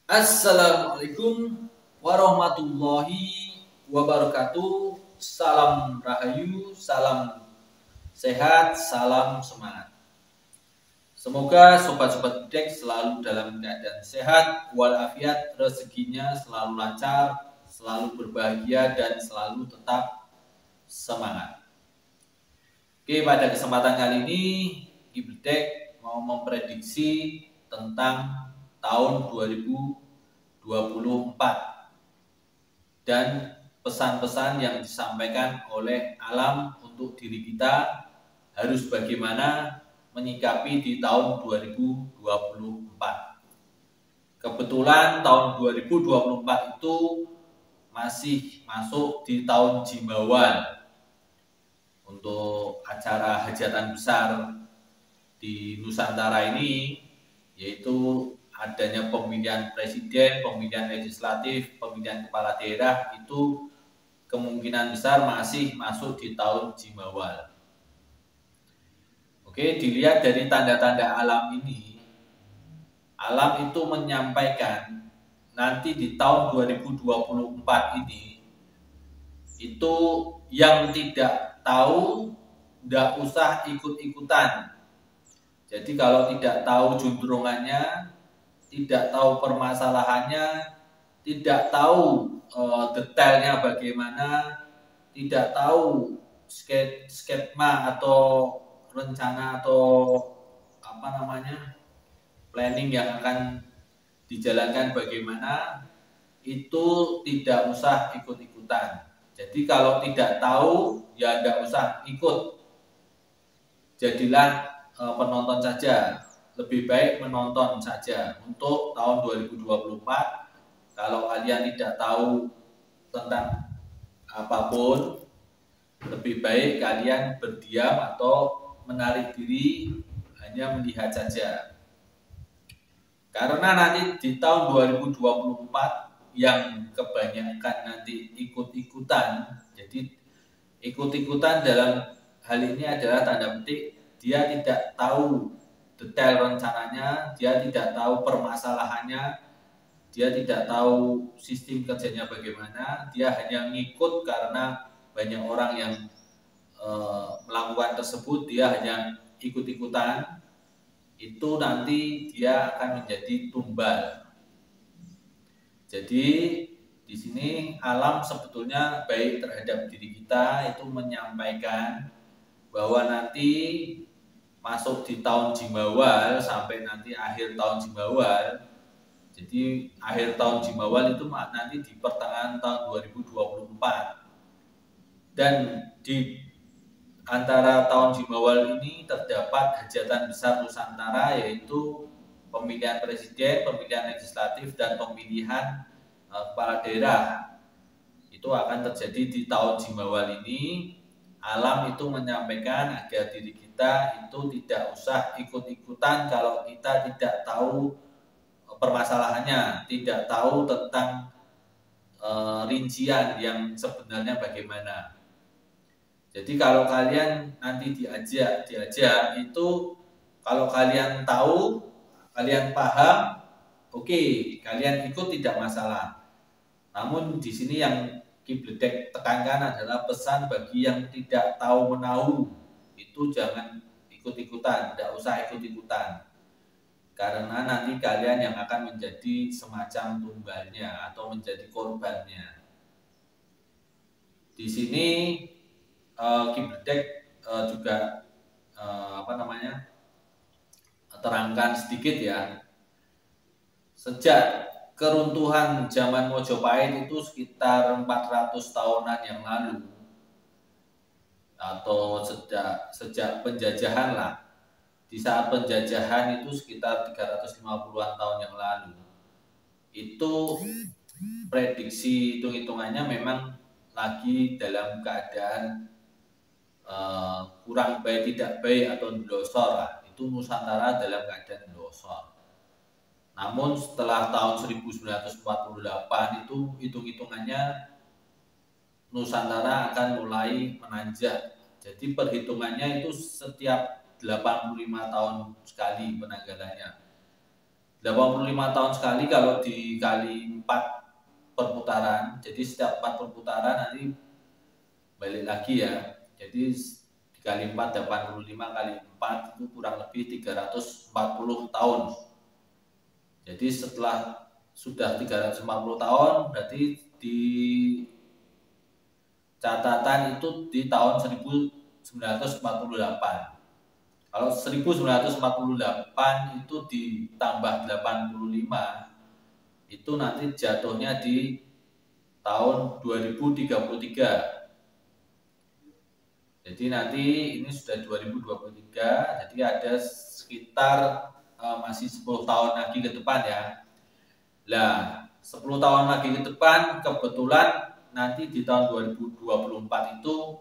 Assalamualaikum warahmatullahi wabarakatuh. Salam rahayu, salam sehat, salam semangat. Semoga sobat-sobat Bidek selalu dalam keadaan sehat, walafiat, rezekinya selalu lancar, selalu berbahagia, dan selalu tetap semangat. Oke, pada kesempatan kali ini Bidek mau memprediksi tentang tahun 2024 dan pesan-pesan yang disampaikan oleh alam untuk diri kita harus bagaimana menyikapi di tahun 2024. Kebetulan tahun 2024 itu masih masuk di tahun Jimawal untuk acara hajatan besar di Nusantara ini, yaitu adanya pemilihan presiden, pemilihan legislatif, pemilihan kepala daerah, itu kemungkinan besar masih masuk di tahun Jimawal. Oke, dilihat dari tanda-tanda alam ini, alam itu menyampaikan nanti di tahun 2024 ini, itu yang tidak tahu tidak usah ikut-ikutan. Jadi kalau tidak tahu juntrungannya, tidak tahu permasalahannya, tidak tahu detailnya bagaimana, tidak tahu skema atau rencana atau planning yang akan dijalankan bagaimana, itu tidak usah ikut-ikutan. Jadi kalau tidak tahu ya tidak usah ikut, jadilah penonton saja. Lebih baik menonton saja. Untuk tahun 2024, kalau kalian tidak tahu tentang apapun, lebih baik kalian berdiam atau menarik diri, hanya melihat saja. Karena nanti di tahun 2024 yang kebanyakan nanti ikut-ikutan, jadi ikut-ikutan dalam hal ini adalah tanda petik dia tidak tahu detail rencananya, dia tidak tahu permasalahannya, dia tidak tahu sistem kerjanya bagaimana, dia hanya ngikut karena banyak orang yang melakukan tersebut, dia hanya ikut-ikutan, itu nanti dia akan menjadi tumbal. Jadi di sini alam sebetulnya baik terhadap diri kita, itu menyampaikan bahwa nanti masuk di tahun Jimawal sampai nanti akhir tahun Jimawal. Jadi akhir tahun Jimawal itu nanti di pertengahan tahun 2024. Dan di antara tahun Jimawal ini terdapat hajatan besar Nusantara, yaitu pemilihan presiden, pemilihan legislatif, dan pemilihan kepala daerah. Itu akan terjadi di tahun Jimawal ini. Alam itu menyampaikan agar diri kita itu tidak usah ikut-ikutan kalau kita tidak tahu permasalahannya, tidak tahu tentang rincian yang sebenarnya bagaimana. Jadi kalau kalian nanti diajak itu, kalau kalian tahu, kalian paham, oke, kalian ikut tidak masalah. Namun di sini yang Bidek tekankan adalah pesan bagi yang tidak tahu menahu, itu jangan ikut-ikutan, tidak usah ikut-ikutan. Karena nanti kalian yang akan menjadi semacam tumbalnya atau menjadi korbannya. Di sini Bidek juga terangkan sedikit ya. Sejak keruntuhan zaman Mojopahit itu sekitar 400 tahunan yang lalu, atau sejak penjajahan lah. Di saat penjajahan itu sekitar 350-an tahun yang lalu, itu prediksi hitung-hitungannya memang lagi dalam keadaan kurang baik, tidak baik, atau ndlosor lah. Itu Nusantara dalam keadaan ndlosor. Namun setelah tahun 1948 itu hitung-hitungannya Nusantara akan mulai menanjak. Jadi perhitungannya itu setiap 85 tahun sekali penanggalannya. 85 tahun sekali kalau dikali 4 perputaran, jadi setiap 4 perputaran nanti balik lagi ya. Jadi dikali 4, 85 kali 4 itu kurang lebih 340 tahun. Jadi setelah sudah 340 tahun, berarti di catatan itu di tahun 1948. Kalau 1948 itu ditambah 85, itu nanti jatuhnya di tahun 2033. Jadi nanti ini sudah 2023, jadi ada sekitar masih 10 tahun lagi ke depan ya. Nah, 10 tahun lagi ke depan kebetulan nanti di tahun 2024 itu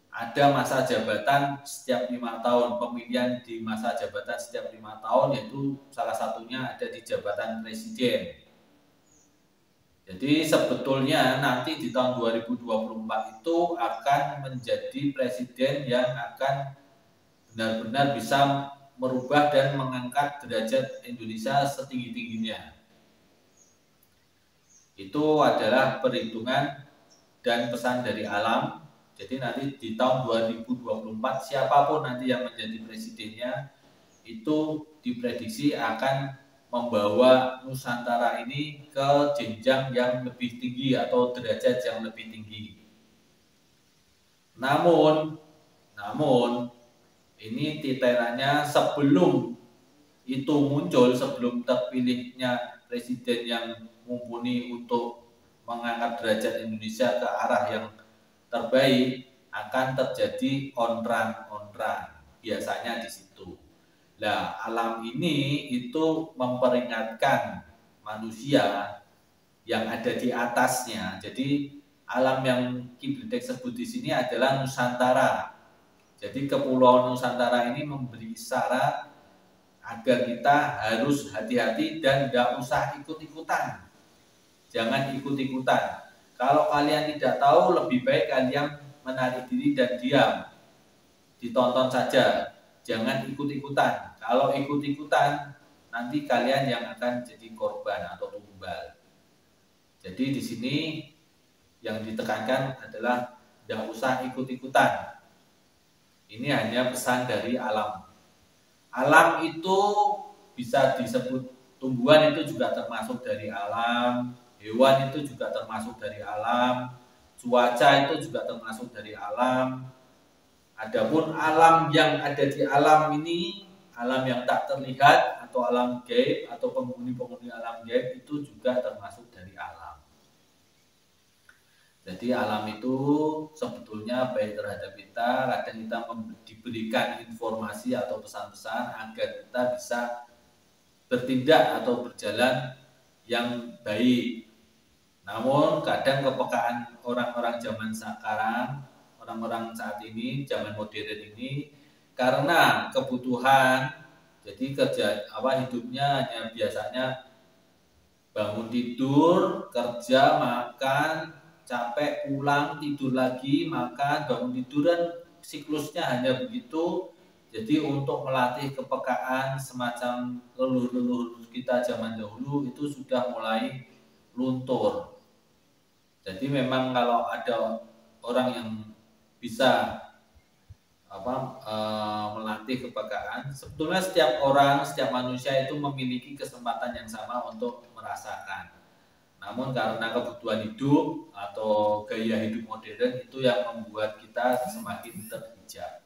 ada masa jabatan setiap 5 tahun, pemilihan di masa jabatan setiap 5 tahun, yaitu salah satunya ada di jabatan presiden. Jadi sebetulnya nanti di tahun 2024 itu akan menjadi presiden yang akan benar-benar bisa merubah dan mengangkat derajat Indonesia setinggi-tingginya. Itu adalah perhitungan dan pesan dari alam. Jadi nanti di tahun 2024 siapapun nanti yang menjadi presidennya itu diprediksi akan membawa Nusantara ini ke jenjang yang lebih tinggi atau derajat yang lebih tinggi. Namun ini titerannya sebelum itu muncul, sebelum terpilihnya presiden yang mumpuni untuk mengangkat derajat Indonesia ke arah yang terbaik, akan terjadi onran-onran biasanya di situ. Nah, alam ini itu memperingatkan manusia yang ada di atasnya. Jadi alam yang Ki Bledek sebut di sini adalah Nusantara. Jadi Kepulauan Nusantara ini memberi isyarat agar kita harus hati-hati dan tidak usah ikut-ikutan. Jangan ikut-ikutan. Kalau kalian tidak tahu, lebih baik kalian menarik diri dan diam. Ditonton saja. Jangan ikut-ikutan. Kalau ikut-ikutan, nanti kalian yang akan jadi korban atau tumbal. Jadi di sini yang ditekankan adalah tidak usah ikut-ikutan. Ini hanya pesan dari alam. Alam itu bisa disebut tumbuhan itu juga termasuk dari alam, hewan itu juga termasuk dari alam, cuaca itu juga termasuk dari alam. Adapun alam yang ada di alam ini, alam yang tak terlihat atau alam gaib atau penghuni-penghuni alam gaib itu juga termasuk dari alam. Jadi alam itu sebetulnya baik terhadap kita, kadang kita diberikan informasi atau pesan-pesan agar kita bisa bertindak atau berjalan yang baik. Namun kadang kepekaan orang-orang zaman sekarang, orang-orang saat ini, zaman modern ini, karena kebutuhan, jadi hidupnya hanya biasanya bangun tidur, kerja, makan, capek, pulang, tidur lagi, makan, bangun tidur, dan siklusnya hanya begitu. Jadi untuk melatih kepekaan semacam leluhur-leluhur kita zaman dahulu itu sudah mulai luntur. Jadi memang kalau ada orang yang bisa melatih kepekaan, sebetulnya setiap orang, setiap manusia itu memiliki kesempatan yang sama untuk merasakan. Namun karena kebutuhan hidup atau gaya hidup modern itu yang membuat kita semakin terhijab.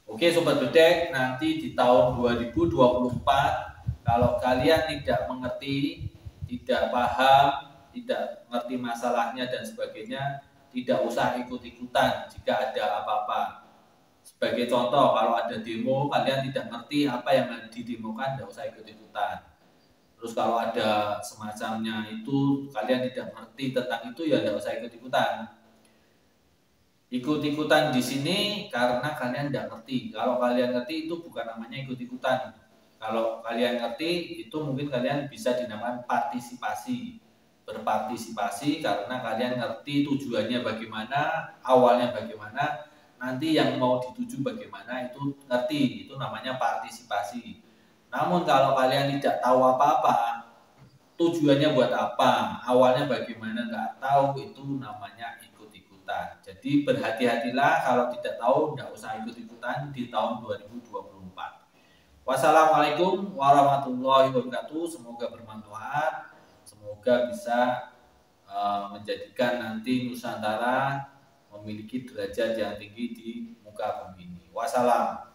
Oke Sobat Bledek, nanti di tahun 2024 kalau kalian tidak mengerti, tidak paham, tidak mengerti masalahnya dan sebagainya, tidak usah ikut-ikutan jika ada apa-apa. Sebagai contoh, kalau ada demo, kalian tidak ngerti apa yang didemokan, tidak usah ikut-ikutan. Terus kalau ada semacamnya itu, kalian tidak ngerti tentang itu, ya tidak usah ikut-ikutan. Ikut-ikutan di sini karena kalian tidak ngerti. Kalau kalian ngerti, itu bukan namanya ikut-ikutan. Kalau kalian ngerti, itu mungkin kalian bisa dinamakan partisipasi. Berpartisipasi karena kalian ngerti tujuannya bagaimana, awalnya bagaimana, nanti yang mau dituju bagaimana itu ngerti, itu namanya partisipasi. Namun kalau kalian tidak tahu apa-apa, tujuannya buat apa, awalnya bagaimana nggak tahu, itu namanya ikut-ikutan. Jadi berhati-hatilah, kalau tidak tahu nggak usah ikut-ikutan di tahun 2024. Wassalamualaikum warahmatullahi wabarakatuh. Semoga bermanfaat, semoga bisa menjadikan nanti Nusantara memiliki derajat yang tinggi di muka bumi ini. Wassalam.